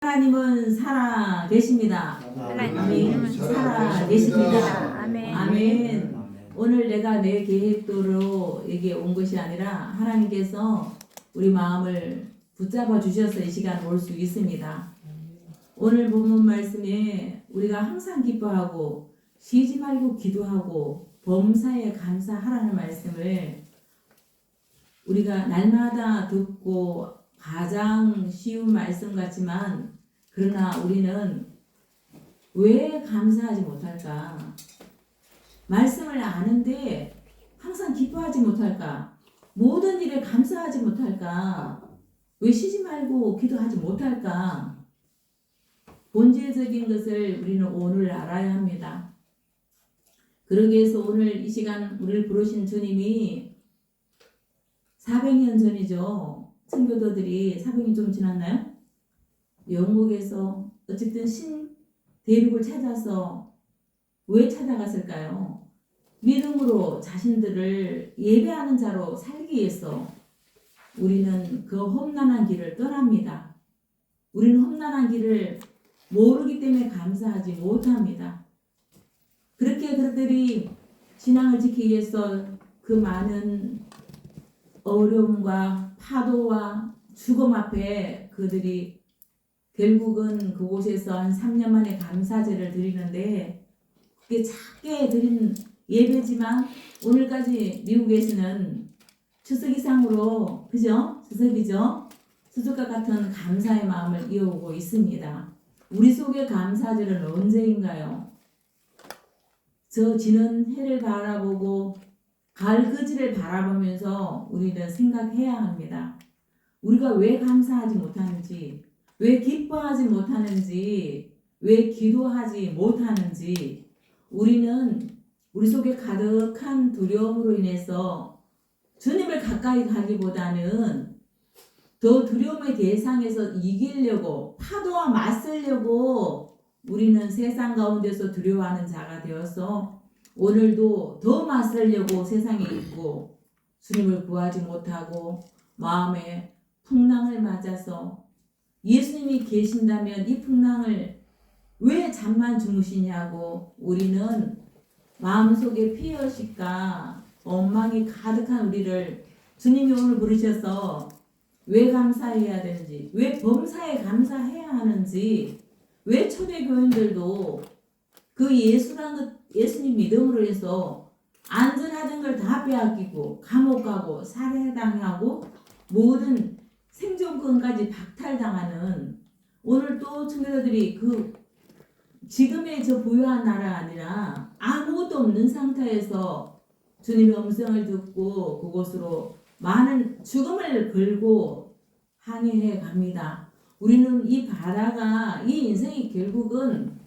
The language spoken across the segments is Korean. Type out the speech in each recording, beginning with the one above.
하나님은 살아 계십니다. 아멘. 살아 계십니다. 아멘. 아멘. 오늘 내가 내 계획대로 여기에 온 것이 아니라 하나님께서 우리 마음을 붙잡아 주셔서 이 시간 올 수 있습니다. 오늘 본문 말씀에 우리가 항상 기뻐하고 쉬지 말고 기도하고 범사에 감사하라는 말씀을 우리가 날마다 듣고 가장 쉬운 말씀 같지만 그러나 우리는 왜 감사하지 못할까? 말씀을 아는데 항상 기뻐하지 못할까? 모든 일에 감사하지 못할까? 왜 쉬지 말고 기도하지 못할까? 본질적인 것을 우리는 오늘 알아야 합니다. 그러기 위해서 오늘 이 시간 우리를 부르신 주님이 400년 전이죠. 선교도들이 400년 좀 지났나요? 영국에서 어쨌든 신 대륙을 찾아서 왜 찾아갔을까요? 믿음으로 자신들을 예배하는 자로 살기 위해서 우리는 그 험난한 길을 떠납니다. 우리는 험난한 길을 모르기 때문에 감사하지 못합니다. 그렇게 그들이 신앙을 지키기 위해서 그 많은 어려움과 파도와 죽음 앞에 그들이 결국은 그곳에서 한 3년 만에 감사제를 드리는데 그게 작게 드린 예배지만 오늘까지 미국에서는 추석 이상으로 그죠? 추석이죠? 추석과 같은 감사의 마음을 이어오고 있습니다. 우리 속의 감사제는 언제인가요? 저 지는 해를 바라보고 가을 그지를 바라보면서 우리는 생각해야 합니다. 우리가 왜 감사하지 못하는지, 왜 기뻐하지 못하는지, 왜 기도하지 못하는지, 우리는 우리 속에 가득한 두려움으로 인해서 주님을 가까이 가기보다는 더 두려움의 대상에서 이기려고 파도와 맞서려고 우리는 세상 가운데서 두려워하는 자가 되어서 오늘도 더 맞서려고 세상에 있고 주님을 구하지 못하고 마음에 풍랑을 맞아서 예수님이 계신다면 이 풍랑을 왜 잠만 주무시냐고 우리는 마음속에 피어식과 엉망이 가득한 우리를 주님이 오늘 부르셔서 왜 감사해야 되는지, 왜 범사에 감사해야 하는지, 왜 초대교인들도 그 예수님 믿음으로 해서 안전하던 걸 다 빼앗기고 감옥 가고 살해당하고 모든 생존권까지 박탈당하는 오늘 또 청교도들이 그 지금의 저 부유한 나라가 아니라 아무것도 없는 상태에서 주님의 음성을 듣고 그곳으로 많은 죽음을 걸고 항해해 갑니다. 우리는 이 바다가 이 인생이 결국은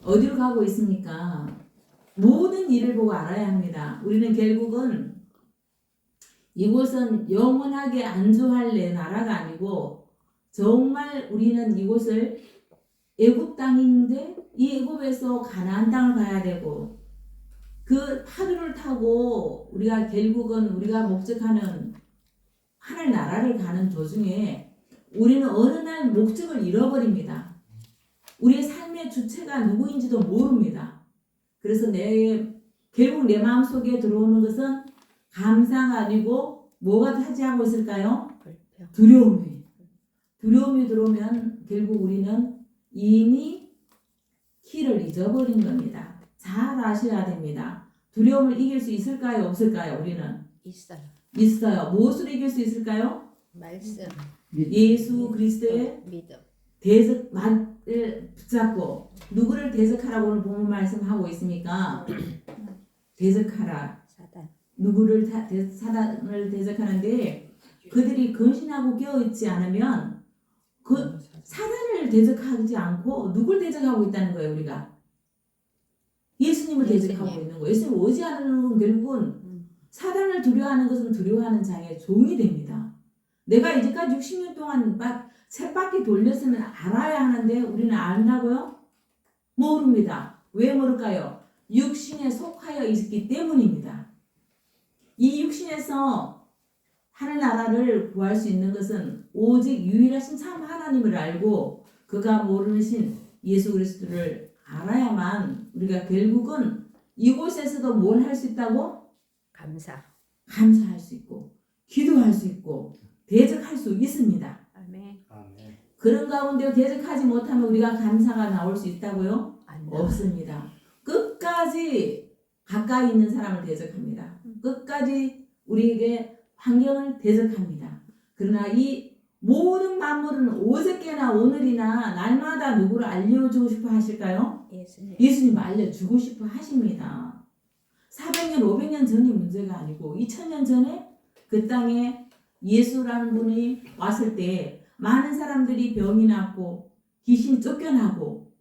어디로 가고 있습니까? 모든 일을 보고 알아야 합니다. 우리는 결국은 이곳은 영원하게 안주할 내 나라가 아니고 정말 우리는 이곳을 애굽 땅인데 이 애굽에서 가나안 땅을 가야 되고 그 파도를 타고 우리가 결국은 우리가 목적하는 하늘 나라를 가는 도중에 우리는 어느 날 목적을 잃어버립니다. 우리의 삶의 주체가 누구인지도 모릅니다. 그래서 결국 내 마음속에 들어오는 것은 감사가 아니고 뭐가 차지하고 있을까요? 두려움이 들어오면 결국 우리는 이미 길을 잊어버린 겁니다. 잘 아셔야 됩니다. 두려움을 이길 수 있을까요? 없을까요? 우리는 있어요. 무엇으로 이길 수 있을까요? 말씀. 예수 그리스도의 믿음. 대적만을 붙잡고 누구를 대적하라고 오늘 본문 말씀하고 있습니까? 대적하라. 사단. 누구를 사단을 대적하는데 그들이 근신하고 깨어있지 않으면 그 사단을 대적하지 않고 누굴 대적하고 있다는 거예요. 우리가 예수님을 대적하고 있는 거예요. 예수님을 오지하는 건 결국은 사단을 두려워하는 것은 두려워하는 자의 종이 됩니다. 내가 이제까지 60년 동안 쳇바퀴 돌렸으면 알아야 하는데 우리는 안다고요? 모릅니다. 왜 모를까요? 육신에 속하여 있기 때문입니다. 이 육신에서 하늘나라를 구할 수 있는 것은 오직 유일하신 참 하나님을 알고 그가 모르신 예수 그리스도를 알아야만 우리가 결국은 이곳에서도 뭘 할 수 있다고? 감사할 수 있고 기도할 수 있고 대적할 수 있습니다. 아멘. 그런 가운데 대적하지 못하면 우리가 감사가 나올 수 있다고요? 없습니다. 끝까지 가까이 있는 사람을 대적합니다. 끝까지 우리에게 환경을 대적합니다. 그러나 이 모든 만물은 어저께나 오늘이나 날마다 누구를 알려주고 싶어 하실까요? 예수님 알려주고 싶어 하십니다. 400년, 500년 전이 문제가 아니고 2000년 전에 그 땅에 예수라는 분이 왔을 때 많은 사람들이 병이 났고 귀신이 쫓겨나고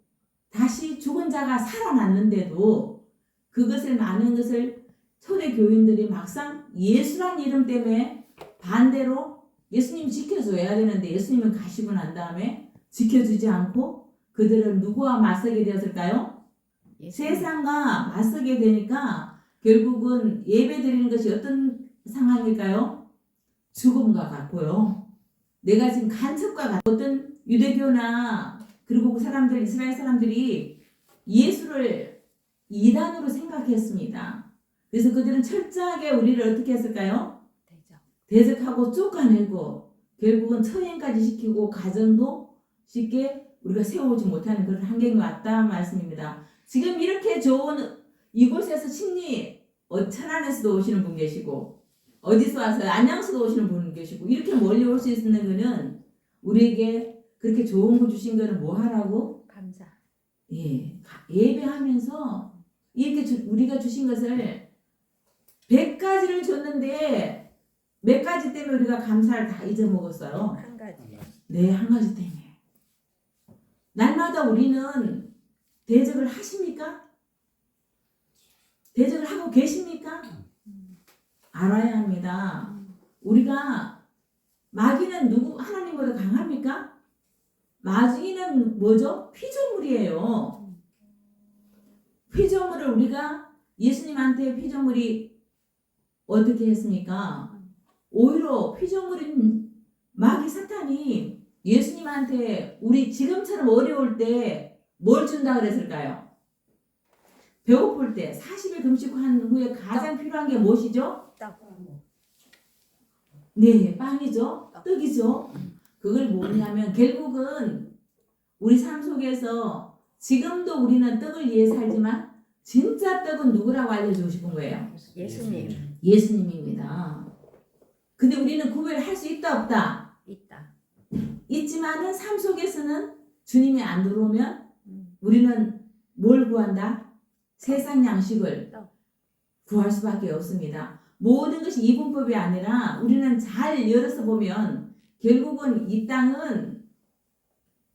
다시 죽은 자가 살아났는데도 그것을 많은 것을 초대교인들이 막상 예수란 이름 때문에 반대로 예수님 지켜줘야 되는데 예수님은 가시고 난 다음에 지켜주지 않고 그들은 누구와 맞서게 되었을까요? 세상과 맞서게 되니까 결국은 예배 드리는 것이 어떤 상황일까요? 죽음과 같고요. 내가 지금 간첩과 같은 어떤 유대교나 그리고 사람들 이스라엘 사람들이 예수를 이단으로 생각했습니다. 그래서 그들은 철저하게 우리를 어떻게 했을까요? 대적하고 쫓아내고 결국은 처형까지 시키고 가정도 쉽게 우리가 세워오지 못하는 그런 환경이 왔다는 말씀입니다. 지금 이렇게 좋은 이곳에서 심리 천안에서도 오시는 분 계시고 어디서 와서 안양에서도 오시는 분 계시고 이렇게 멀리 올 수 있는 거는 우리에게 그렇게 좋은 거 주신 거는 뭐 하라고? 감사. 예배하면서 이렇게 우리가 주신 것을 100가지를 줬는데 몇 가지 때문에 우리가 감사를 다 잊어먹었어요. 한 가지. 네, 한 가지 때문에. 날마다 우리는 대적을 하십니까? 대적을 하고 계십니까? 알아야 합니다. 우리가 마귀는 하나님보다 강합니까? 마귀는 뭐죠? 피조물이에요. 피조물을 우리가 예수님한테 피조물이 어떻게 했습니까? 오히려 피조물인 마귀 사탄이 예수님한테 우리 지금처럼 어려울 때 뭘 준다 그랬을까요? 배고플 때 40일 금식한 후에 가장 필요한 게 무엇이죠? 네, 빵이죠. 떡이죠. 그걸 뭐냐면 결국은 우리 삶 속에서 지금도 우리는 떡을 위해 살지만 진짜 떡은 누구라고 알려주고 싶은 거예요? 예수님입니다. 근데 우리는 구별을 할 수 있다 없다? 있지만은 삶 속에서는 주님이 안 들어오면 우리는 뭘 구한다? 세상 양식을 구할 수밖에 없습니다. 모든 것이 이분법이 아니라 우리는 잘 열어서 보면 결국은 이 땅은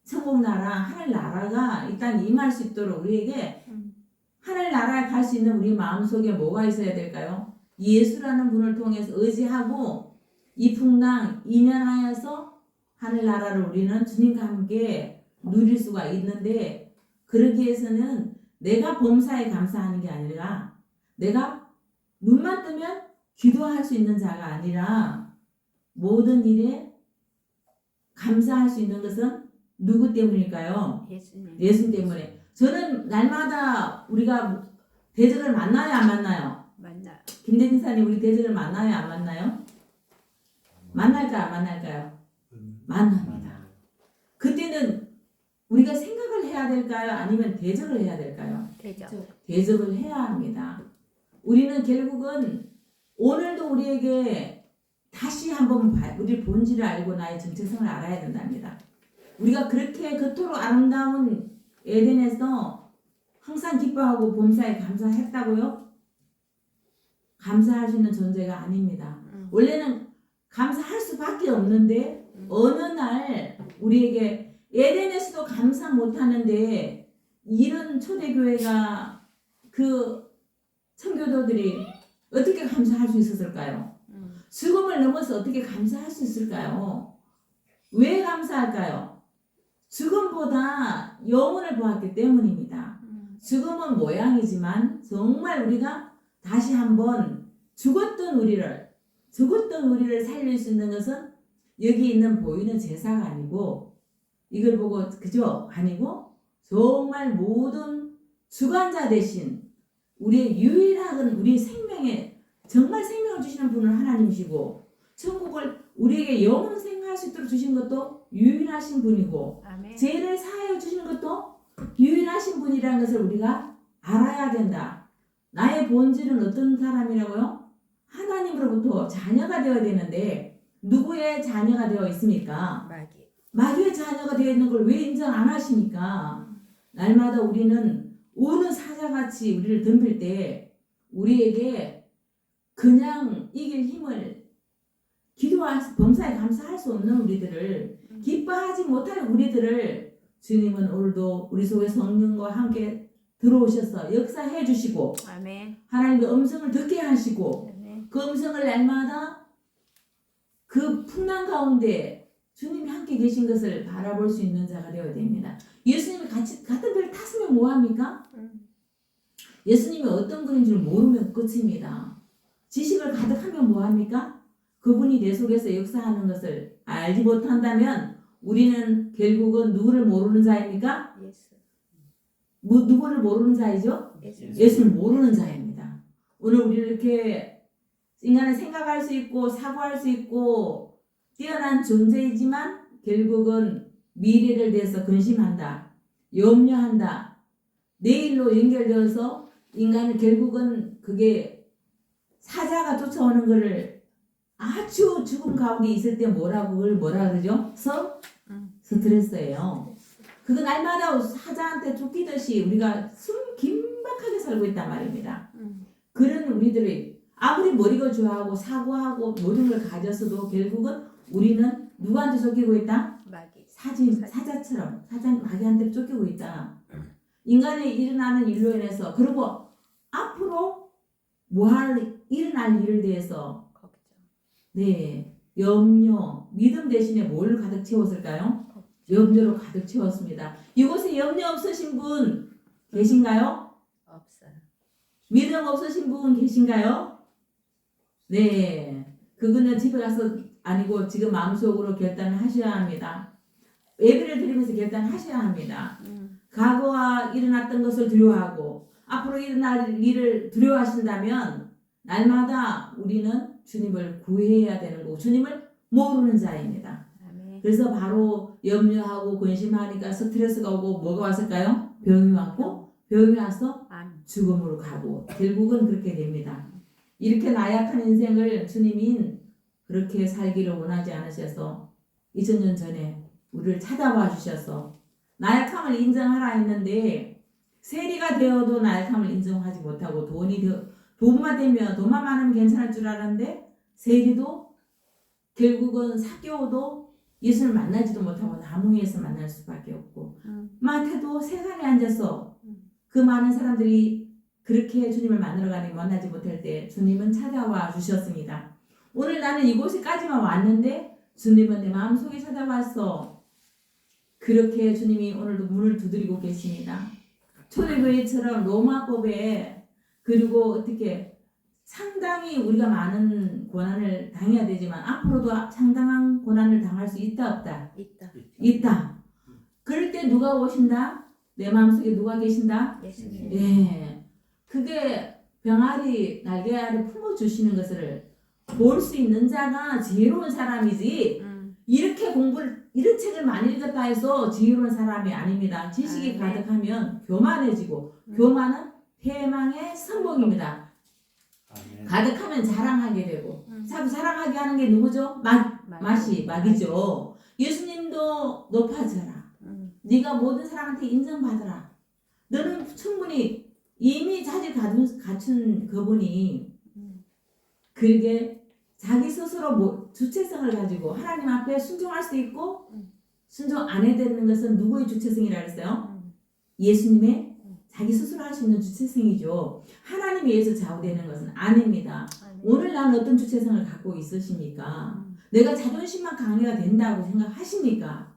천국나라 하늘나라가 이 땅에 임할 수 있도록 우리에게 하늘나라에 갈 수 있는 우리 마음속에 뭐가 있어야 될까요? 예수라는 분을 통해서 의지하고 이 풍랑 인연하여서 하늘나라를 우리는 주님과 함께 누릴 수가 있는데 그러기 위해서는 내가 범사에 감사하는 게 아니라 내가 눈만 뜨면 기도할 수 있는 자가 아니라 모든 일에 감사할 수 있는 것은 누구 때문일까요? 예수님 때문에. 저는 날마다 우리가 대적을 만나요 안 만나요? 김대진사님 우리 대적을 만나요 안 만나요? 만날까 안 만날까요? 만납니다. 그때는 우리가 생각을 해야 될까요? 아니면 대적을 해야 될까요? 대적을 해야 합니다. 우리는 결국은 오늘도 우리에게 다시 한번 우리 본질을 알고 나의 정체성을 알아야 된답니다. 우리가 그렇게 그토록 아름다운 에덴에서 항상 기뻐하고 범사에 감사했다고요? 감사할 수 있는 존재가 아닙니다. 원래는 감사할 수밖에 없는데 어느 날 우리에게 에덴에서도 감사 못하는데 이런 초대교회가 그 청교도들이 어떻게 감사할 수 있었을까요? 죽음을 넘어서 어떻게 감사할 수 있을까요? 왜 감사할까요? 죽음보다 영혼을 보았기 때문입니다. 죽음은 모양이지만 정말 우리가 다시 한번 죽었던 우리를 살릴 수 있는 것은 여기 있는 보이는 제사가 아니고 이걸 보고 그죠? 아니고 정말 모든 주관자 되신 우리의 유일한 우리 생명에 정말 생명을 주시는 분은 하나님이시고 천국을 우리에게 영원 생활할 수 있도록 주신 것도 유일하신 분이고 아멘. 죄를 사하여 주시는 것도 유일하신 분이라는 것을 우리가 알아야 된다. 나의 본질은 어떤 사람이라고요? 하나님으로부터 자녀가 되어야 되는데 누구의 자녀가 되어 있습니까? 마귀. 마귀의 자녀가 되어 있는 걸 왜 인정 안 하십니까? 날마다 우리는 우는 사자같이 우리를 덤빌 때 우리에게 그냥 이길 힘을 범사에 감사할 수 없는 우리들을 기뻐하지 못할 우리들을 주님은 오늘도 우리 속에 성령과 함께 들어오셔서 역사해 주시고 아멘. 하나님의 음성을 듣게 하시고 아멘. 그 음성을 날마다 그 풍랑 가운데 주님이 함께 계신 것을 바라볼 수 있는 자가 되어야 됩니다. 예수님이 같은 배를 탔으면 뭐합니까? 예수님이 어떤 분인지를 모르면 끝입니다. 지식을 가득하면 뭐합니까? 그분이 내 속에서 역사하는 것을 알지 못한다면 우리는 결국은 누구를 모르는 자입니까? 예수. 누구를 모르는 자이죠? 예수. 예수를 모르는 자입니다. 오늘 우리 이렇게 인간은 생각할 수 있고 사고할 수 있고 뛰어난 존재이지만 결국은 미래를 대해서 근심한다. 염려한다. 내일로 연결되어서 인간은 결국은 그게 사자가 쫓아오는 것을 아주 죽음 가운데 있을 때 그걸 뭐라 그러죠? 스트레스예요. 그거 날마다 사자한테 쫓기듯이 우리가 숨 긴박하게 살고 있단 말입니다. 그런 우리들이 아무리 머리가 좋아하고 사고하고 모든 걸 가졌어도 결국은 우리는 누구한테 쫓기고 있다? 마귀. 사자처럼 마귀한테 쫓기고 있다. 인간이 일어나는 일로 인해서 그리고 앞으로 일어날 일을 대해서 걱정. 네 염려, 믿음 대신에 뭘 가득 채웠을까요? 염려로 가득 채웠습니다. 이곳에 염려 없으신 분 계신가요? 없어요. 믿음 없으신 분 계신가요? 네, 그거는 집에 가서 아니고 지금 마음속으로 결단을 하셔야 합니다. 예배를 드리면서 결단하셔야 합니다. 과거와 일어났던 것을 두려워하고 앞으로 일어날 일을 두려워하신다면 날마다 우리는 주님을 구해야 되는 거고 주님을 모르는 자입니다. 아멘. 그래서 바로 염려하고 근심하니까 스트레스가 오고 뭐가 왔을까요? 병이 왔고 병이 와서 죽음으로 가고 결국은 그렇게 됩니다. 이렇게 나약한 인생을 주님이 그렇게 살기를 원하지 않으셔서 2000년 전에 우리를 찾아와 주셔서 나약함을 인정하라 했는데 세리가 되어도 나약함을 인정하지 못하고 돈만 되면 돈만 많으면 괜찮을 줄 알았는데 세리도 결국은 사개오도 예수를 만나지도 못하고 나무 위에서 만날 수밖에 없고 마태도 세간에 앉아서 그 많은 사람들이 그렇게 주님을 만나지 못할 때 주님은 찾아와 주셨습니다. 오늘 나는 이곳에까지만 왔는데 주님은 내 마음속에 찾아왔어. 그렇게 주님이 오늘도 문을 두드리고 계십니다. 초대교회처럼 로마법에 그리고 어떻게 상당히 우리가 많은 고난을 당해야 되지만 앞으로도 상당한 고난을 당할 수 있다 없다? 있다. 그럴 때 누가 오신다? 내 마음속에 누가 계신다? 예수님. 예. 그게 병아리 날개 아래 품어주시는 것을 볼 수 있는 자가 지혜로운 사람이지 이렇게 이런 책을 많이 읽었다 해서 지혜로운 사람이 아닙니다. 지식이 가득하면 교만해지고 교만은 패망의 선봉입니다. 가득하면 자랑하게 되고 자꾸 자랑하게 하는 게 누구죠? 마귀죠. 예수님도 높아져라. 네가 모든 사람한테 인정받아라. 너는 충분히 이미 자질 갖춘 그분이 그게 자기 스스로 주체성을 가지고 하나님 앞에 순종할 수 있고 순종 안 해야 되는 것은 누구의 주체성이라 그랬어요? 예수님의 자기 스스로 할 수 있는 주체성이죠. 하나님에 의해서 좌우되는 것은 아닙니다. 오늘 나는 어떤 주체성을 갖고 있으십니까? 내가 자존심만 강해가 된다고 생각하십니까?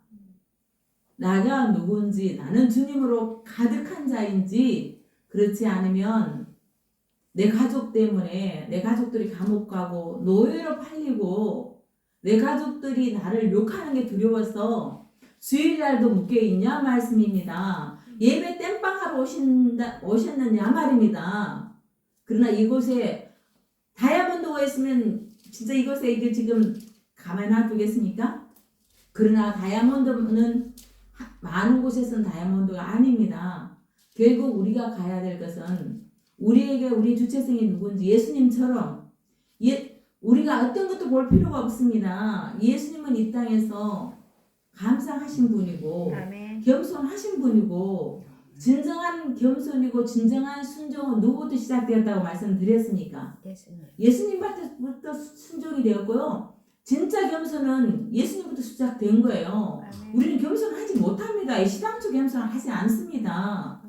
나가 누군지 나는 주님으로 가득한 자인지 그렇지 않으면 내 가족 때문에 내 가족들이 감옥 가고 노예로 팔리고 내 가족들이 나를 욕하는 게 두려워서 주일날도 묶여 있냐 말씀입니다. 예배 땜빵하러 오셨느냐 말입니다. 그러나 이곳에 다이아몬드가 있으면 진짜 이곳에 이게 지금 가만히 놔두겠습니까? 그러나 다이아몬드는 많은 곳에서는 다이아몬드가 아닙니다. 결국 우리가 가야 될 것은 우리에게 우리 주체성이 누군지 예수님처럼 우리가 어떤 것도 볼 필요가 없습니다. 예수님은 이 땅에서 감사하신 분이고 아멘. 겸손하신 분이고 진정한 겸손이고 진정한 순종은 누구부터 시작되었다고 말씀드렸으니까 예수님. 예수님부터 순종이 되었고요. 진짜 겸손은 예수님부터 시작된 거예요. 아멘. 우리는 겸손하지 못합니다. 이 시당초 겸손하지 않습니다.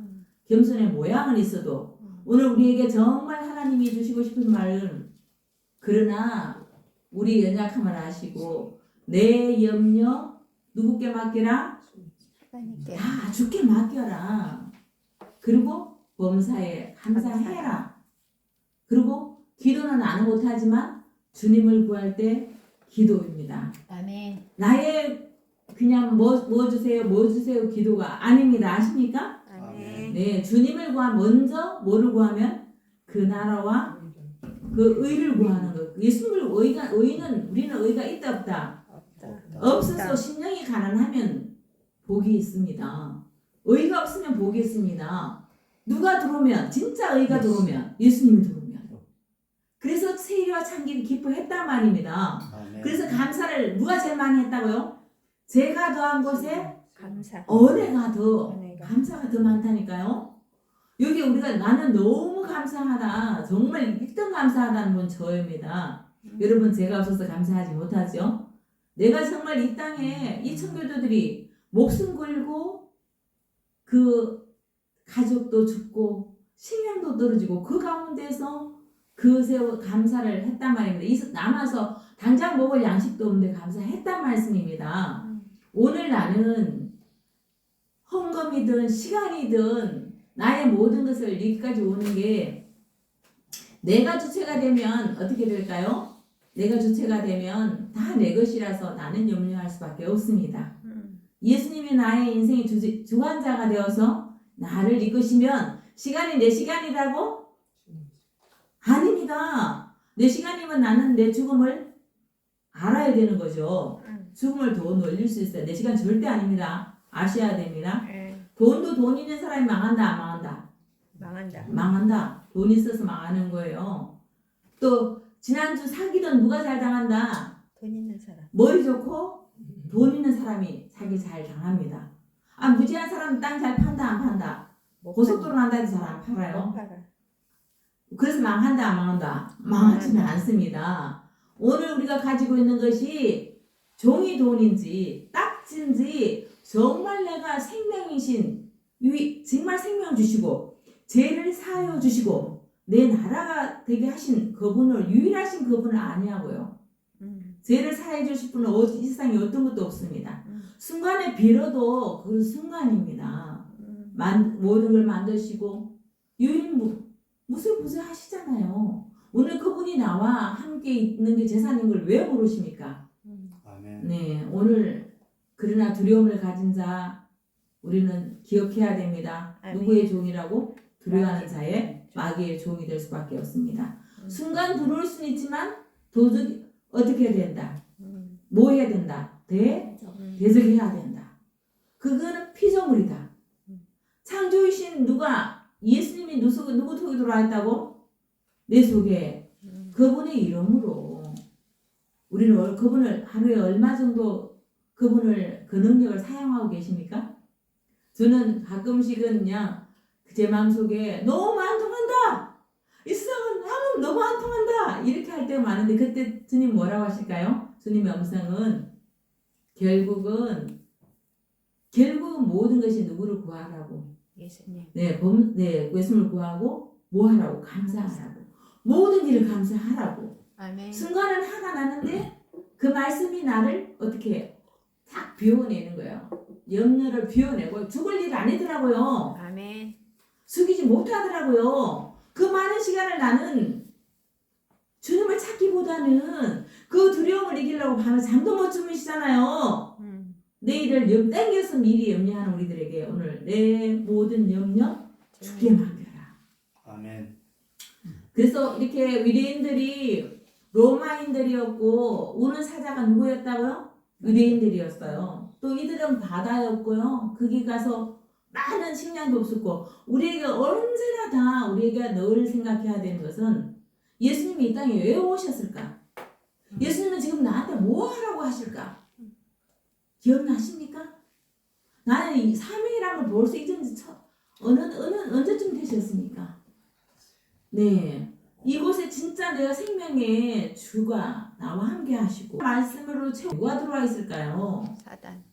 겸손의 모양은 있어도 오늘 우리에게 정말 하나님이 주시고 싶은 말은 그러나 우리 연약함을 아시고 내 염려 누구께 맡겨라? 하나님께. 다 주께 맡겨라. 그리고 범사에 감사해라. 그리고 기도는 나는 못하지만 주님을 구할 때 기도입니다. 아멘. 나의 그냥 뭐 주세요 기도가 아닙니다. 아십니까? 아멘. 네, 주님을 먼저 뭐를 구하면 그 나라와 그 의를 구하는 것. 예수님을 의는 우리는 의가 있다 없다. 없어서 심령이 가난하면 복이 있습니다. 의가 없으면 복이 있습니다. 누가 들어오면 진짜 의가 들어오면 예수님이 들어오면. 그래서 세리와 창기를 기뻐했단 말입니다. 그래서 감사를 누가 제일 많이 했다고요? 제가 더한 곳에 감사. 은혜가 더 은혜가. 감사가 더 많다니까요. 여기 우리가 나는 너무 감사하다. 정말 1등 감사하다는 분 저입니다. 여러분 제가 없어서 감사하지 못하죠. 내가 정말 이 땅에 이 청교도들이 목숨 걸고 그 가족도 죽고 식량도 떨어지고 그 가운데서 그새 감사를 했단 말입니다. 남아서 당장 먹을 양식도 없는데 감사했단 말씀입니다. 오늘 나는 헌금이든 시간이든 나의 모든 것을 여기까지 오는 게 내가 주체가 되면 어떻게 될까요? 내가 주체가 되면 다 내 것이라서 나는 염려할 수밖에 없습니다. 예수님이 나의 인생의 주관자가 되어서 나를 이끄시면 시간이 내 시간이라고? 아닙니다. 내 시간이면 나는 내 죽음을 알아야 되는 거죠. 죽음을 더 놀릴 수 있어요. 내 시간 절대 아닙니다. 아셔야 됩니다. 돈도 돈 있는 사람이 망한다 안 망한다? 망한다. 망한다. 돈 있어서 망하는 거예요. 또 지난주 사기던 누가 잘 당한다? 돈 있는 사람. 머리 좋고 돈 있는 사람이 사기 잘 당합니다. 아 무지한 사람 땅 잘 판다 안 판다? 고속도로 난다 해도 잘 안 팔아요. 못 팔아. 그래서 망한다 안 망한다? 망하지는 않습니다. 오늘 우리가 가지고 있는 것이 종이 돈인지 딱지인지 정말 내가 생명이신 정말 생명 주시고 죄를 사하여 주시고 내 나라가 되게 하신 그분을 유일하신 그분을 아니하고요. 죄를 사해 주실 분은 이 세상에 어떤 것도 없습니다. 순간에 빌어도 그 순간입니다. 모든 걸 만드시고 무술부술 하시잖아요. 오늘 그분이 나와 함께 있는 게 재산인 걸 왜 모르십니까? 아멘. 네, 오늘 그러나 두려움을 가진 자 우리는 기억해야 됩니다. 아멘. 누구의 종이라고? 두려워하는 자의 마귀의 종이 될 수밖에 없습니다. 순간 들어올 수는 있지만 도저히 어떻게 해야 된다? 뭐 해야 된다? 대적해야 된다. 그거는 피조물이다. 창조이신 누가 예수님이 누구 속에 들어왔다고? 내 속에 그분의 이름으로 우리는 그분을 하루에 얼마 정도 그분을 그 능력을 사용하고 계십니까? 저는 가끔씩은요 제 마음속에 너무 안 통한다. 이 세상은 너무 안 통한다. 이렇게 할 때가 많은데 그때 주님 뭐라고 하실까요? 주님의 음성은 결국은 모든 것이 누구를 구하라고? 예수님. 예수님을 구하고 뭐 하라고? 감사하라고. 모든 일을 감사하라고. 아멘. 순간은 화가 나는데 그 말씀이 나를 어떻게 탁 비워내는 거예요. 염려를 비워내고 죽을 일 아니더라고요. 아멘. 죽이지 못하더라고요. 그 많은 시간을 나는 주님을 찾기보다는 그 두려움을 이기려고 밤에 잠도 못 주무시잖아요. 내일을 땡겨서 미리 염려하는 우리들에게 오늘 내 모든 염려 주께 맡겨라. 아멘. 그래서 이렇게 유대인들이 로마인들이었고 우는 사자가 누구였다고요? 유대인들이었어요. 또 이들은 바다였고요. 거기 가서 많은 식량도 없었고 우리에게 언제나 다 우리에게 늘 생각해야 되는 것은 예수님이 이 땅에 왜 오셨을까? 예수님은 지금 나한테 뭐 하라고 하실까? 기억나십니까? 나는 이 사명이라는 걸 벌써 잊은 지 언제쯤 되셨습니까? 네. 이곳에 진짜 내가 생명의 주가 나와 함께 하시고 말씀으로 누가 들어와 있을까요? 사단.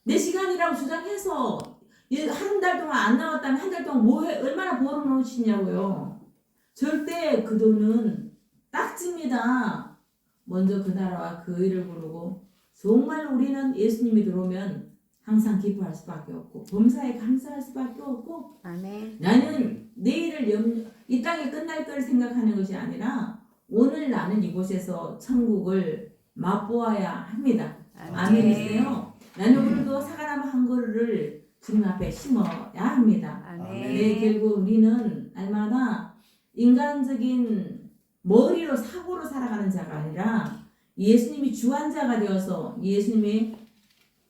내 시간이라고 주장해서 한 달 동안 안 나왔다면 한 달 동안 얼마나 벌어놓으시냐고요. 절대 그 돈은 딱집니다. 먼저 그 나라와 그 의를 부르고 정말 우리는 예수님이 들어오면 항상 기뻐할 수밖에 없고 범사에 감사할 수밖에 없고 아멘. 나는 내일을 이 땅에 끝날 걸 생각하는 것이 아니라 오늘 나는 이곳에서 천국을 맛보아야 합니다. 아멘이세요? 나는 오늘도 사과나무 한 그루를 주님 앞에 심어야 합니다. 아멘. 네, 결국 우리는 날마다 인간적인 머리로 사고로 살아가는 자가 아니라 예수님이 주관자가 되어서 예수님이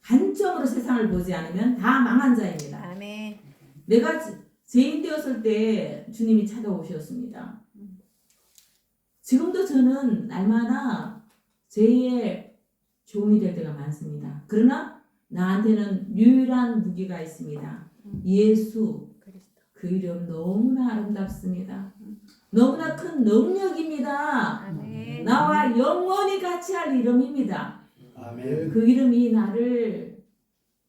관점으로 세상을 보지 않으면 다 망한 자입니다. 아멘. 내가 죄인 되었을 때 주님이 찾아오셨습니다. 지금도 저는 날마다 죄의 종이 될 때가 많습니다. 그러나 나한테는 유일한 무기가 있습니다. 예수. 그 이름 너무나 아름답습니다. 너무나 큰 능력입니다. 아멘. 나와 영원히 같이 할 이름입니다. 아멘. 그 이름이 나를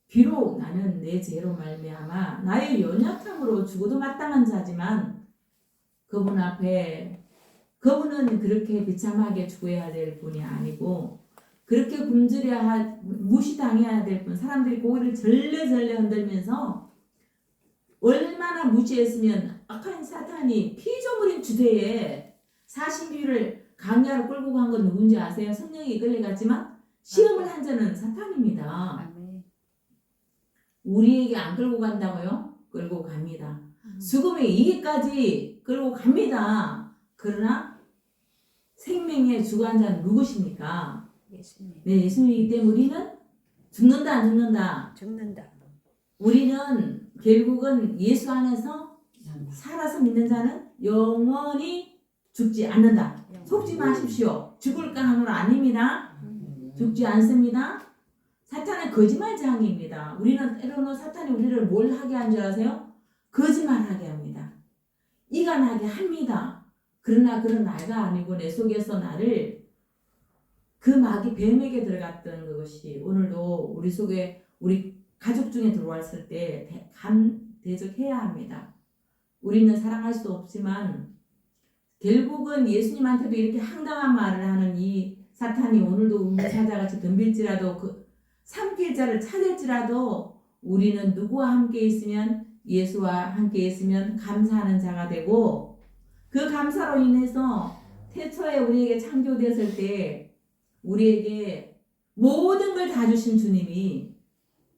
비록 나는 내 죄로 말미암아 나의 연약함으로 죽어도 마땅한 자지만 그분 앞에 그분은 그렇게 비참하게 죽어야 될 분이 아니고 그렇게 무시당해야 될 분. 사람들이 고개를 절레절레 흔들면서 얼마나 무시했으면 악한 사탄이 피조물인 주제에 사신비를 강야로 끌고 간 건 누군지 아세요? 성령이 이끌려 갔지만 시험을 한 자는 사탄입니다. 아멘. 우리에게 안 끌고 간다고요? 끌고 갑니다. 죽음에 이기까지 끌고 갑니다. 그러나 생명의 주관자는 누구십니까? 예수님. 네, 예수님이기 때문에 우리는 죽는다 안 죽는다. 죽는다. 우리는 결국은 예수 안에서 살아서 믿는 자는 영원히 죽지 않는다. 속지 마십시오. 죽을까 하는 건 아닙니다. 죽지 않습니다. 사탄은 거짓말장입니다. 우리는 때로는 사탄이 우리를 뭘 하게 한 줄 아세요? 거짓말하게 합니다. 이간하게 합니다. 그러나 그런 나이가 아니고 내 속에서 나를 그 마귀 뱀에게 들어갔던 그것이 오늘도 우리 속에 우리 가족 중에 들어왔을 때 대적해야 합니다. 우리는 사랑할 수 없지만 결국은 예수님한테도 이렇게 황당한 말을 하는 이 사탄이 오늘도 우리 사자같이 덤빌지라도 그 삼킬 자를 찾을지라도 우리는 누구와 함께 있으면 예수와 함께 있으면 감사하는 자가 되고 그 감사로 인해서 태초에 우리에게 창조되었을 때 우리에게 모든 걸 다 주신 주님이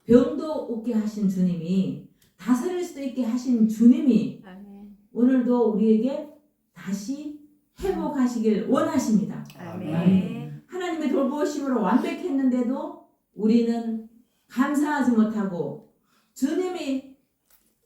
병도 없게 하신 주님이 다스릴 수도 있게 하신 주님이 아멘. 오늘도 우리에게 다시 회복하시길 원하십니다. 아멘. 하나님의 돌보심으로 완벽했는데도 우리는 감사하지 못하고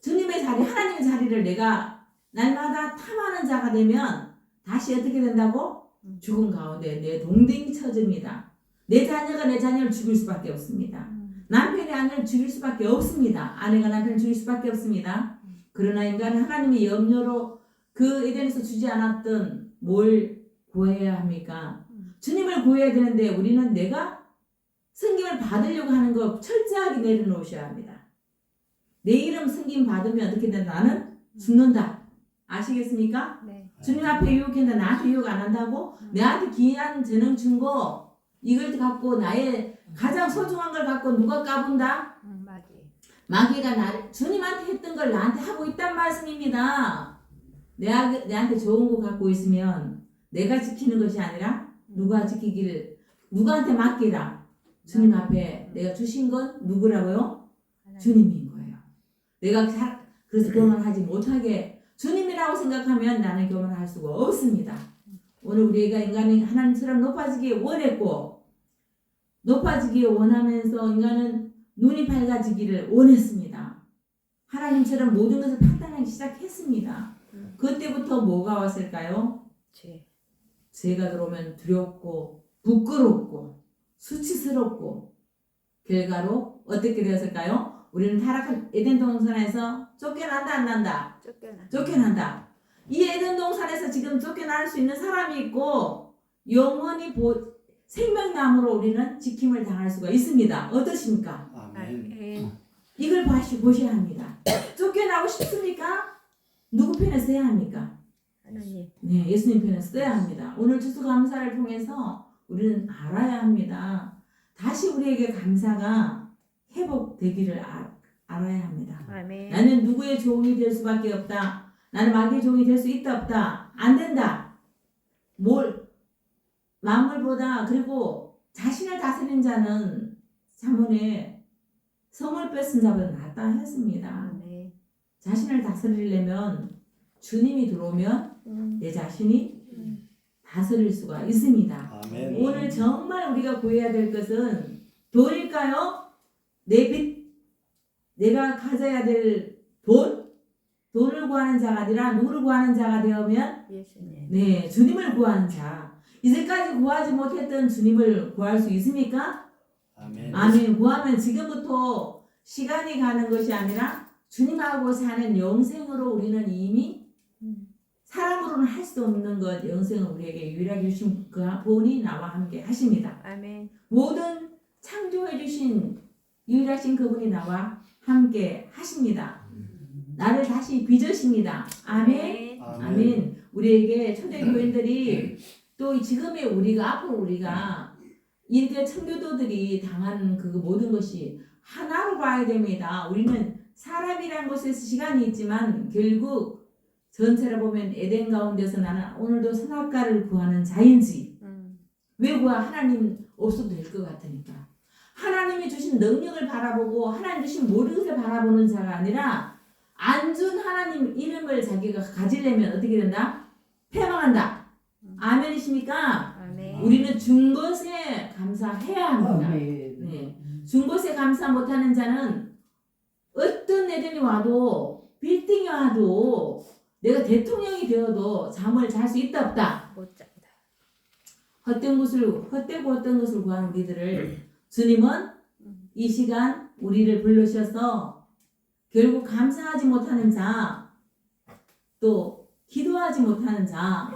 주님의 자리, 하나님의 자리를 내가 날마다 탐하는 자가 되면 다시 어떻게 된다고? 죽음 가운데 내 동댕이 쳐집니다. 내 자녀가 내 자녀를 죽일 수밖에 없습니다. 남편이 아내를 죽일 수밖에 없습니다. 아내가 남편을 죽일 수밖에 없습니다. 그러나 인간은 하나님의 염려로 그 에덴에서 주지 않았던 뭘 구해야 합니까? 주님을 구해야 되는데 우리는 내가 승김을 받으려고 하는 거 철저하게 내려놓으셔야 합니다. 내 이름 승김 받으면 어떻게 된다? 나는 죽는다. 아시겠습니까? 네. 주님 앞에 유혹했는데 나한테 유혹 안 한다고? 내한테 귀한 재능 준 거 이걸 갖고 나의 가장 소중한 걸 갖고 누가 까분다? 마귀. 마귀가 나를 주님한테 했던 걸 나한테 하고 있단 말씀입니다. 내한테 좋은 거 갖고 있으면 내가 지키는 것이 아니라 누구한테 맡기라. 주님 앞에 내가 주신 건 누구라고요? 하나님. 주님인 거예요. 내가 그래서 교만하지 못하게 주님이라고 생각하면 나는 교만할 수가 없습니다. 오늘 우리가 인간이 하나님처럼 높아지기 원했고 높아지기 원하면서 인간은 눈이 밝아지기를 원했습니다. 하나님처럼 모든 것을 판단하기 시작했습니다. 그때부터 뭐가 왔을까요? 죄. 죄가 들어오면 두렵고 부끄럽고 수치스럽고 결과로 어떻게 되었을까요? 우리는 타락한 에덴 동산에서 쫓겨난다 안 난다? 쫓겨난다. 이 에덴 동산에서 지금 쫓겨날 수 있는 사람이 있고 영원히 생명나무로 우리는 지킴을 당할 수가 있습니다. 어떠십니까? 아멘. 이걸 보셔야 합니다. 쫓겨나고 싶습니까? 누구 편에 서야 합니까? 하나님. 네, 예수님 편에 서야 합니다. 오늘 추수감사를 통해서 우리는 알아야 합니다. 다시 우리에게 감사가 회복되기를 알아야 합니다. 아멘. 나는 누구의 종이 될 수밖에 없다. 나는 마귀의 종이 될 수 있다 없다. 안 된다. 만물보다 그리고 자신을 다스리는 자는 자문에 성을 뺏은 자보다 낫다 했습니다. 아멘. 자신을 다스리려면 주님이 들어오면 내 자신이 다스릴 수가 있습니다. 아멘. 오늘 정말 우리가 구해야 될 것은 돈일까요? 내 빚, 내가 가져야 될 돈을 구하는 자가 아니라 누구를 구하는 자가 되면 예수님. 네, 주님을 구하는 자. 이제까지 구하지 못했던 주님을 구할 수 있습니까? 아멘. 아멘. 구하면 지금부터 시간이 가는 것이 아니라 주님하고 사는 영생으로 우리는 이미 사람으로는 할 수 없는 것 영생을 우리에게 유일하게 주신 그분이 나와 함께 하십니다. 아멘. 모든 창조해 주신 유일하신 그분이 나와 함께 하십니다. 나를 다시 빚으십니다. 아멘. 아멘. 우리에게 초대교인들이 또 지금의 우리가 앞으로 우리가 이렇게 청교도들이 당한 그 모든 것이 하나로 봐야 됩니다. 우리는 사람이란 곳에서 시간이 있지만 결국 전체를 보면 에덴 가운데서 나는 오늘도 선악과를 구하는 자인지 왜 하나님 없어도 될 것 같으니까 하나님이 주신 능력을 바라보고 하나님 주신 모든 것을 바라보는 자가 아니라 안 준 하나님 이름을 자기가 가지려면 어떻게 된다? 패망한다. 아멘이십니까? 아멘. 우리는 준 것에 감사해야 합니다. 네. 준 것에 감사 못하는 자는 어떤 에덴이 와도 빌딩이 와도 내가 대통령이 되어도 잠을 잘 수 있다 없다. 못 잔다. 헛되고 어떤 것을 구하는 우리들을 주님은 이 시간 우리를 부르셔서 결국 감사하지 못하는 자, 또 기도하지 못하는 자,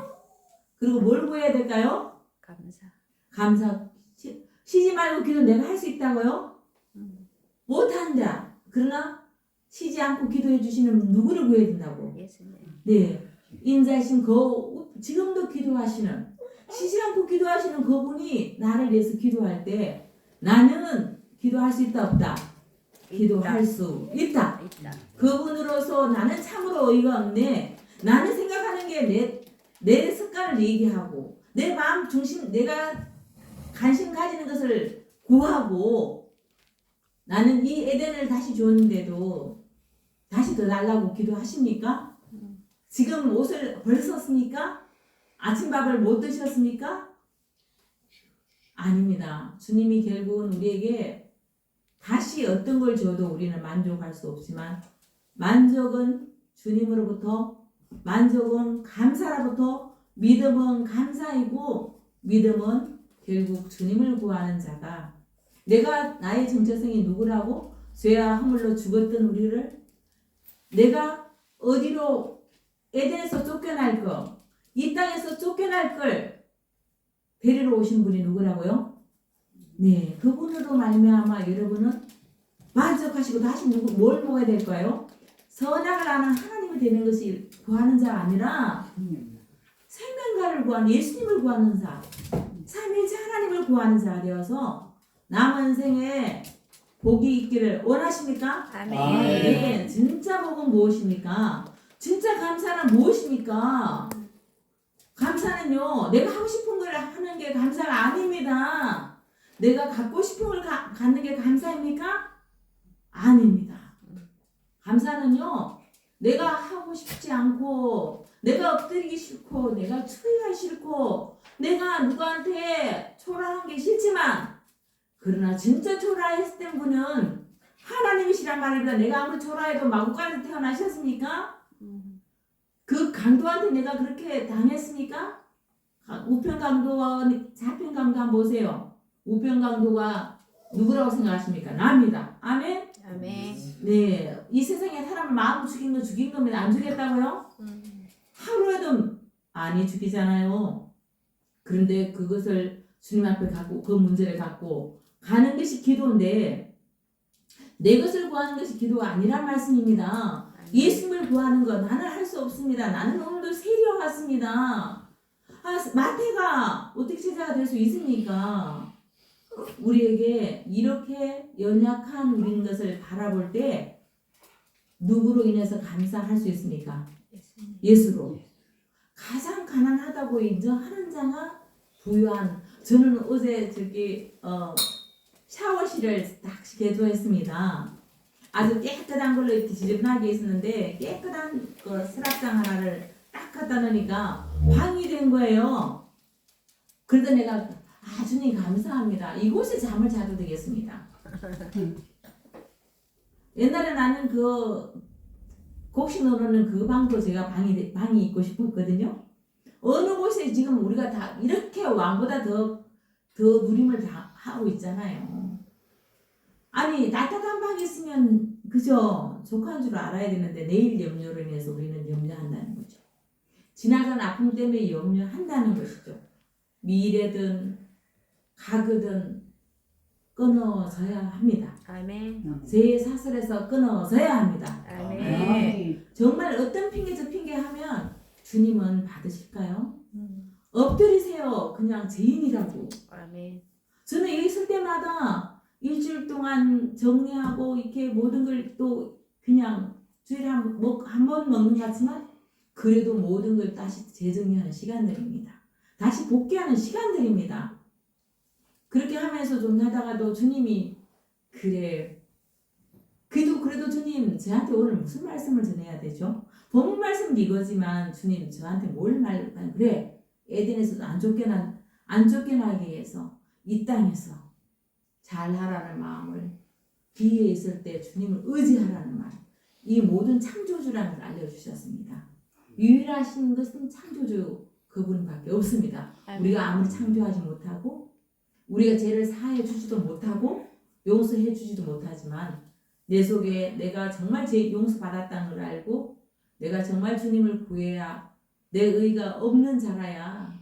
그리고 뭘 구해야 될까요? 감사. 쉬지 말고 기도 내가 할 수 있다고요? 못한다. 그러나 쉬지 않고 기도해 주시는 누구를 구해야 된다고? 예수님. 네, 인자이신 지금도 기도하시는 쉬지 않고 기도하시는 그분이 나를 위해서 기도할 때 나는 기도할 수 있다 없다? 기도할 수 있다. 그분으로서 나는 참으로 어이가 없네. 나는 생각하는 게 내 습관을 얘기하고 내 마음 중심 내가 관심 가지는 것을 구하고 나는 이 에덴을 다시 줬는데도 다시 더 달라고 기도하십니까? 지금 옷을 벌썼습니까? 아침밥을 못 드셨습니까? 아닙니다. 주님이 결국은 우리에게 다시 어떤 걸 줘도 우리는 만족할 수 없지만 만족은 주님으로부터 만족은 감사로부터 믿음은 감사이고 믿음은 결국 주님을 구하는 자가 내가 나의 정체성이 누구라고? 죄와 허물로 죽었던 우리를 내가 어디로 에덴에서 쫓겨날 거, 이 땅에서 쫓겨날 걸 데리러 오신 분이 누구라고요? 네, 그분으로 말미암아 여러분은 만족하시고 다시 뭘 먹어야 될까요? 선악을 아는 하나님이 되는 것이 구하는 자가 아니라 생명가를 구하는 예수님을 구하는 자, 삼위일체 하나님을 구하는 자가 되어서 남은 생에 복이 있기를 원하십니까? 아멘. 네, 진짜 복은 무엇입니까? 진짜 감사는 무엇입니까? 감사는요, 내가 하고 싶은 걸 하는 게 감사가 아닙니다. 내가 갖고 싶은 걸 갖는 게 감사입니까? 아닙니다. 감사는요, 내가 하고 싶지 않고, 내가 엎드리기 싫고, 내가 추위가 싫고, 내가 누구한테 초라한 게 싫지만, 그러나 진짜 초라했을 분은 하나님이시란 말입니다. 내가 아무리 초라해도 마구간에서 태어나셨습니까? 그 강도한테 내가 그렇게 당했습니까? 우편강도와 좌편강도 한번 보세요. 우편강도가 누구라고 생각하십니까? 나입니다. 아멘? 아멘. 네, 이 세상에 사람 마음 죽인 거 죽인 겁니다. 안 죽였다고요? 하루에도 많이 죽이잖아요. 그런데 그것을 주님 앞에 갖고 그 문제를 갖고 가는 것이 기도인데 내 것을 구하는 것이 기도가 아니란 말씀입니다. 예수님을 구하는 것 나는 할 수 없습니다. 나는 오늘도 세리와 같습니다. 마태가 어떻게 제자가 될 수 있습니까? 우리에게 이렇게 연약한 우리인 것을 바라볼 때 누구로 인해서 감사할 수 있습니까? 예수로. 가장 가난하다고 인정하는 자가 부유한. 저는 어제 샤워실을 딱 개조했습니다. 아주 깨끗한 걸로 이렇게 지저분하게 있었는데 깨끗한 그 서랍장 하나를 딱 갖다 놓으니까 방이 된 거예요. 그러다 내가 주님 감사합니다. 이곳에 잠을 자도 되겠습니다. 옛날에 나는 그 곡식노르는 그 방도 제가 방이 있고 싶었거든요. 어느 곳에 지금 우리가 다 이렇게 왕보다 더 누림을 다 하고 있잖아요. 아니 따뜻한 방이 있으면 그저 족한 줄 알아야 되는데 내일 염려로 인해서 우리는 염려한다는 거죠. 지나간 아픔 때문에 염려한다는 것이죠. 미래든 가거든 끊어져야 합니다. 아멘. 제 사슬에서 끊어져야 합니다. 아멘. 정말 어떤 핑계 저 핑계 하면 주님은 받으실까요? 엎드리세요. 그냥 죄인이라고. 아멘. 저는 여기 있을 때마다 일주일 동안 정리하고 이렇게 모든 걸 또 그냥 주일에 한 번 먹는 것 같지만 그래도 모든 걸 다시 재정리하는 시간들입니다. 다시 복귀하는 시간들입니다. 그렇게 하면서 좀 하다가도 주님이 그래 그래도 주님 저한테 오늘 무슨 말씀을 전해야 되죠? 본문 말씀은 이거지만 주님 저한테 뭘 그래 에덴에서도 안 쫓겨나기 위해서 이 땅에서 잘하라는 마음을 기회에 있을 때 주님을 의지하라는 말, 이 모든 창조주라는 걸 알려주셨습니다. 유일하신 것은 창조주 그분밖에 없습니다. 우리가 아무리 창조하지 못하고 우리가 죄를 사해 주지도 못하고 용서해 주지도 못하지만 내 속에 내가 정말 죄 용서받았다는 걸 알고 내가 정말 주님을 구해야 내 의가 없는 자라야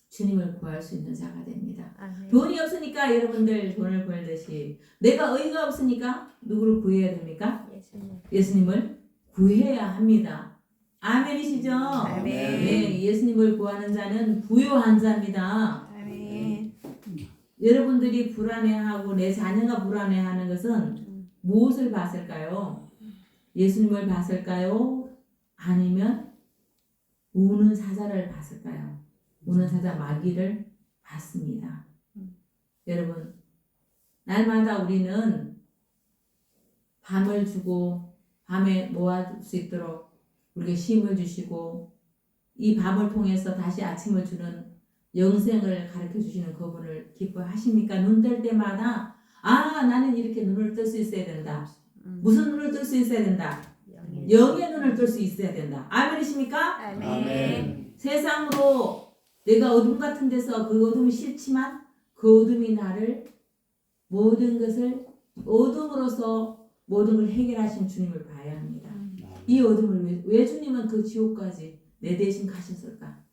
주님을 구할 수 있는 자가 됩니다. 아멘. 돈이 없으니까 여러분들 돈을 벌듯이 내가 의가 없으니까 누구를 구해야 됩니까? 예수님. 예수님을 구해야 합니다. 아멘이시죠? 아멘. 네, 예수님을 구하는 자는 부요한 자입니다. 아멘. 여러분들이 불안해하고 내 자녀가 불안해하는 것은 무엇을 봤을까요? 예수님을 봤을까요? 아니면 우는 사자를 봤을까요? 우는 사자 마귀를 봤습니다. 여러분, 날마다 우리는 밤을 주고 밤에 모아둘 수 있도록 우리에게 힘을 주시고 이 밤을 통해서 다시 아침을 주는 영생을 가르쳐 주시는 그분을 기뻐하십니까? 눈 뜰 때마다 나는 이렇게 눈을 뜰 수 있어야 된다. 무슨 눈을 뜰 수 있어야 된다? 영의 눈을 뜰 수 있어야 된다. 아멘이십니까? 아멘. 세상으로 내가 어둠 같은 데서 그 어둠이 싫지만 그 어둠이 나를 모든 것을 어둠으로서 모든 걸 해결하신 주님을 봐야 합니다. 이 어둠을 왜 주님은 그 지옥까지 내 대신 가셨을까?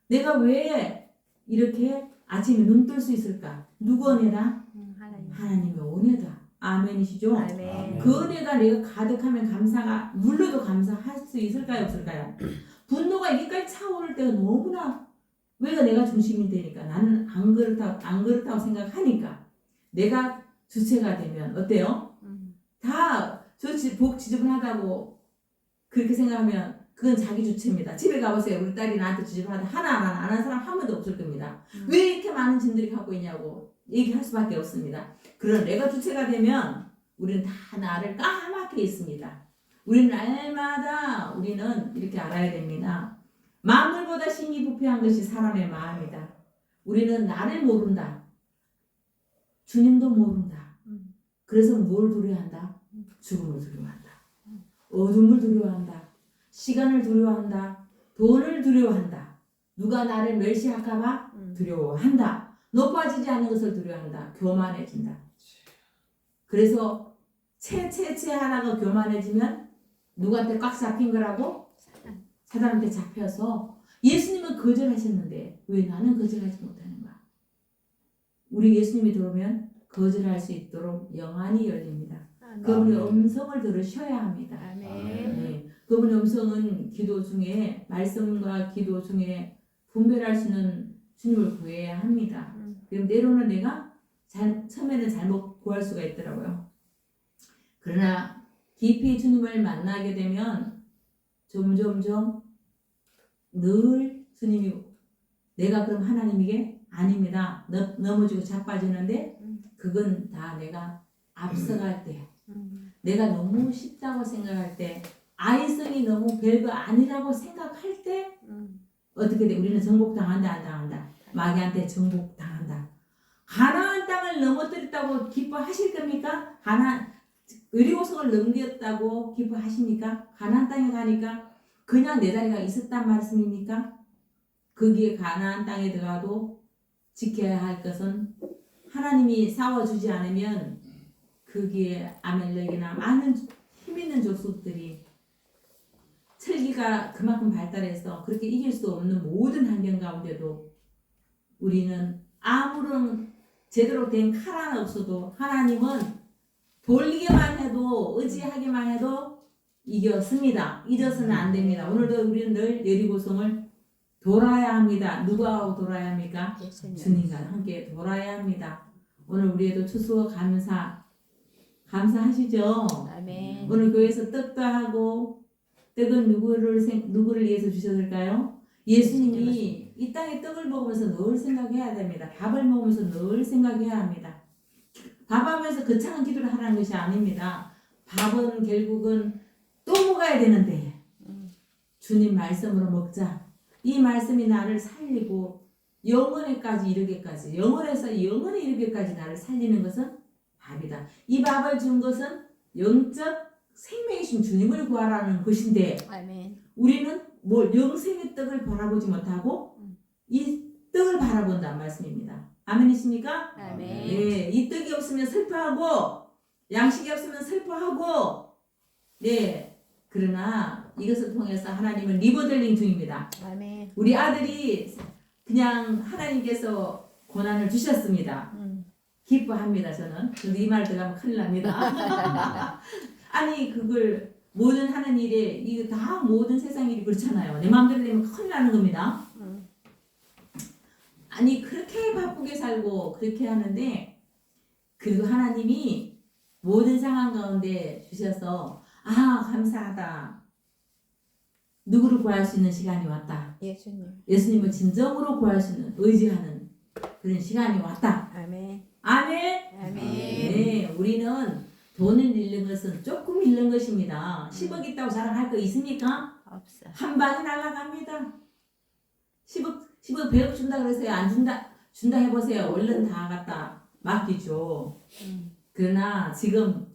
내가 왜 이렇게 아침에 눈 뜰 수 있을까? 누구 은혜다? 하나님. 하나님의 은혜다. 아멘이시죠? 아멘. 그 은혜가 내가 가득하면 감사가 물러도 감사할 수 있을까요? 없을까요? 분노가 여기까지 차오를 때가 너무나 왜가 내가 중심이 되니까 나는 안 그렇다고 생각하니까 내가 주체가 되면 어때요? 다 저 복 지저분하다고 그렇게 생각하면 그건 자기 주체입니다. 집에 가보세요. 우리 딸이 나한테 주집하다 하나 안 하는 사람 한 번도 없을 겁니다. 왜 이렇게 많은 짐들이 갖고 있냐고 얘기할 수밖에 없습니다. 그런 내가 주체가 되면 우리는 다 나를 까맣게 있습니다. 우리는 날마다 우리는 이렇게 알아야 됩니다. 만물보다 심히 부패한 것이 사람의 마음이다. 우리는 나를 모른다. 주님도 모른다. 그래서 뭘 두려워한다? 죽음을 두려워한다. 어둠을 두려워한다. 시간을 두려워한다. 돈을 두려워한다. 누가 나를 멸시할까봐 두려워한다. 높아지지 않는 것을 두려워한다. 교만해진다. 그래서 채 하나가 교만해지면 누구한테 꽉 잡힌 거라고? 사단한테 잡혀서 예수님은 거절하셨는데 왜 나는 거절하지 못하는가? 우리 예수님이 들어오면 거절할 수 있도록 영안이 열립니다. 그분의 음성을 들으셔야 합니다. 아멘. 네. 그분의 음성은 기도 중에 말씀과 기도 중에 분별할 수 있는 주님을 구해야 합니다. 그럼 때로는 내가 처음에는 잘못 구할 수가 있더라고요. 그러나 깊이 주님을 만나게 되면 점점점 늘 주님이 내가 그럼 하나님에게 아닙니다. 넘어지고 자빠지는데 그건 다 내가 앞서갈 때 내가 너무 쉽다고 생각할 때 아이성이 너무 별거 아니라고 생각할 때 어떻게 돼? 우리는 정복당한다 안 당한다? 마귀한테 정복당한다. 가나안 땅을 넘어뜨렸다고 기뻐하실 겁니까? 여리고성을 넘겼다고 기뻐하십니까? 가나안 땅에 가니까 그냥 내 자리가 있었단 말씀입니까? 거기에 가나안 땅에 들어가도 지켜야 할 것은 하나님이 싸워주지 않으면 거기에 아멜렉이나 많은 힘 있는 족속들이 철기가 그만큼 발달해서 그렇게 이길 수 없는 모든 환경 가운데도 우리는 아무런 제대로 된 칼 하나 없어도 하나님은 돌리기만 해도 의지하기만 해도 이겼습니다. 잊어서는 안 됩니다. 오늘도 우리는 늘 여리고성을 돌아야 합니다. 누구하고 돌아야 합니까? 주님과 함께 돌아야 합니다. 오늘 우리에도 추수와 감사하시죠? 아멘. 오늘 교회에서 떡도 하고 떡은 누구를 위해서 주셨을까요? 예수님이 이 땅에 떡을 먹으면서 늘 생각해야 됩니다. 밥을 먹으면서 늘 생각해야 합니다. 밥하면서 거창한 기도를 하라는 것이 아닙니다. 밥은 결국은 또 먹어야 되는데 주님 말씀으로 먹자. 이 말씀이 나를 살리고 영원에까지 이르게까지 영원에서 영원에 이르게까지 나를 살리는 것은 밥이다. 이 밥을 준 것은 영적 생명이신 주님을 구하라는 것인데 아멘. 우리는 뭘 영생의 떡을 바라보지 못하고 이 떡을 바라본다는 말씀입니다. 아멘이십니까? 아멘. 네, 이 떡이 없으면 슬퍼하고 양식이 없으면 슬퍼하고 네, 그러나 이것을 통해서 하나님은 리모델링 중입니다. 아멘. 우리 아들이 그냥 하나님께서 고난을 주셨습니다. 기뻐합니다. 저는 이 말 들어가면 큰일 납니다. 아니 그걸 모든 하는 일에 이거 다 모든 세상 일이 그렇잖아요. 내 마음대로 되면 큰일 나는 겁니다. 아니 그렇게 바쁘게 살고 그렇게 하는데 그리고 하나님이 모든 상황 가운데 주셔서 감사하다. 누구를 구할 수 있는 시간이 왔다. 예수님. 예수님을 진정으로 구할 수 있는 의지하는 그런 시간이 왔다. 아멘. 아멘. 아멘. 네, 우리는 돈을 잃는 것은 조금 잃는 것입니다. 10억 있다고 자랑할 거 있습니까? 없어. 한 방에 날아갑니다. 10억 100억 준다 그래서요. 안 준다 해보세요. 얼른 다 갖다 맡기죠. 그러나 지금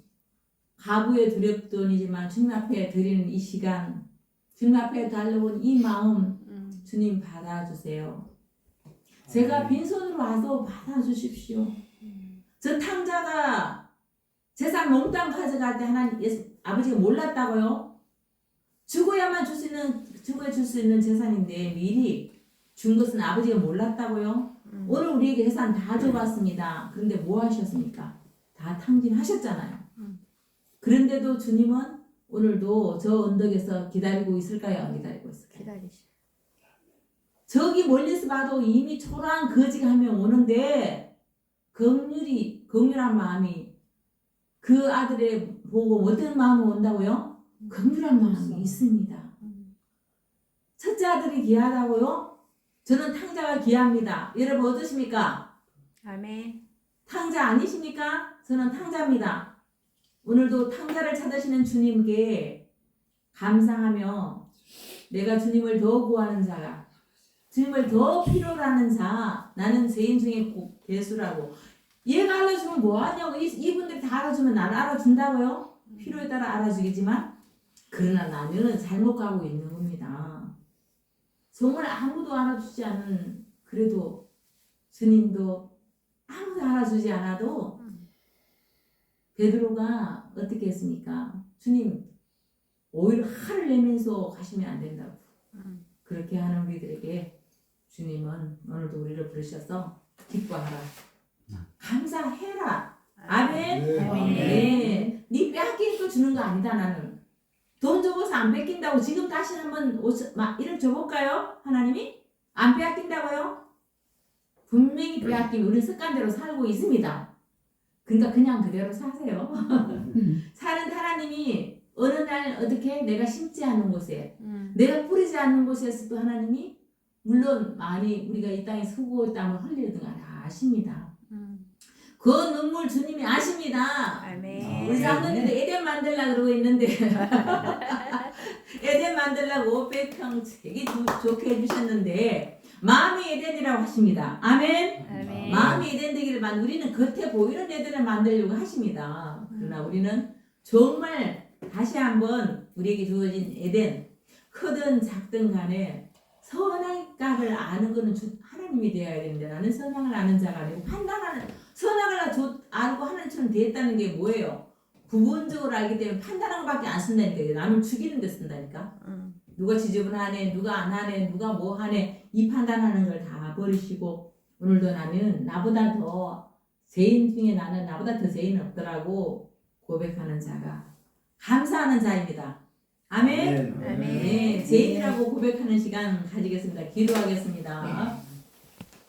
가부의 두렵돈이지만 주님 앞에 드리는 이 시간, 주님 앞에 달려온 이 마음 주님 받아주세요. 제가 빈손으로 와서 받아주십시오. 저 탕자가 재산 몽땅 가져갈 때 하나님 아버지가 몰랐다고요? 죽어야 줄 수 있는 재산인데 미리 준 것은 아버지가 몰랐다고요? 오늘 우리에게 재산 다 줘봤습니다. 그런데 뭐 하셨습니까? 다 탕진하셨잖아요. 그런데도 주님은 오늘도 저 언덕에서 기다리고 있을까요? 안 기다리고 있을까요? 기다리시. 저기 멀리서 봐도 이미 초라한 거지가 한 명 오는데 긍휼한 마음이 그 아들의 보고 어떤 마음이 온다고요? 긍휼한 마음이 있습니다. 첫째 아들이 귀하다고요? 저는 탕자가 귀합니다. 여러분 어떠십니까? 아멘. 탕자 아니십니까? 저는 탕자입니다. 오늘도 탕자를 찾으시는 주님께 감사하며 내가 주님을 더 구하는 자가, 주님을 더 필요로 하는 자, 나는 죄인 중에 대수라고. 얘가 알아주면 뭐하냐고. 이분들이 다 알아주면 나는 알아준다고요? 필요에 따라 알아주겠지만 그러나 나는 잘못 가고 있는 겁니다. 정말 아무도 알아주지 않은, 그래도 주님도 아무도 알아주지 않아도 베드로가 어떻게 했습니까? 주님 오히려 화를 내면서 가시면 안 된다고. 그렇게 하는 우리들에게 주님은 오늘도 우리를 부르셔서 기뻐하라, 감사해라. 아멘. 네. 네 빼앗긴 거 주는 거 아니다. 나는 돈 줘서 안 뺏긴다고. 지금 다시 한번 이를 줘볼까요? 하나님이 안 빼앗긴다고요? 분명히 빼앗김. 우리 습관대로 살고 있습니다. 그러니까 그냥 그대로 사세요. 사는 하나님이 어느 날 어떻게 내가 심지 않는 곳에, 내가 뿌리지 않는 곳에서도 하나님이 물론 많이 우리가 이 땅에 수고 땀을 흘리는 거 아십니다. 그 눈물 주님이 아십니다. 아멘. 우리 장로님도 에덴 만들려고 그러고 있는데 에덴 만들려고 500평 되게 좋게 해주셨는데 마음이 에덴이라고 하십니다. 아멘. 아멘. 마음이 에덴 되기를 우리는 겉에 보이는 에덴을 만들려고 하십니다. 그러나 우리는 정말 다시 한번 우리에게 주어진 에덴, 크든 작든 간에 선악과를 아는 것은 하나님이 되어야 되는데 나는 선악을 아는 자가 아니고 판단하는, 선악을 알고 하는 처럼 되었다는 게 뭐예요? 부분적으로 알기 때문에 판단하는 것밖에 안 쓴다니까요. 남을 죽이는 데 쓴다니까. 누가 지저분하네, 누가 안 하네, 누가 뭐 하네, 이 판단하는 걸 다 버리시고 오늘도 나는 나보다 더 죄인 중에 나는 나보다 더 죄인 없더라고 고백하는 자가, 감사하는 자입니다. 아멘. 아멘. 네, 죄인이라고 고백하는 시간 가지겠습니다. 기도하겠습니다.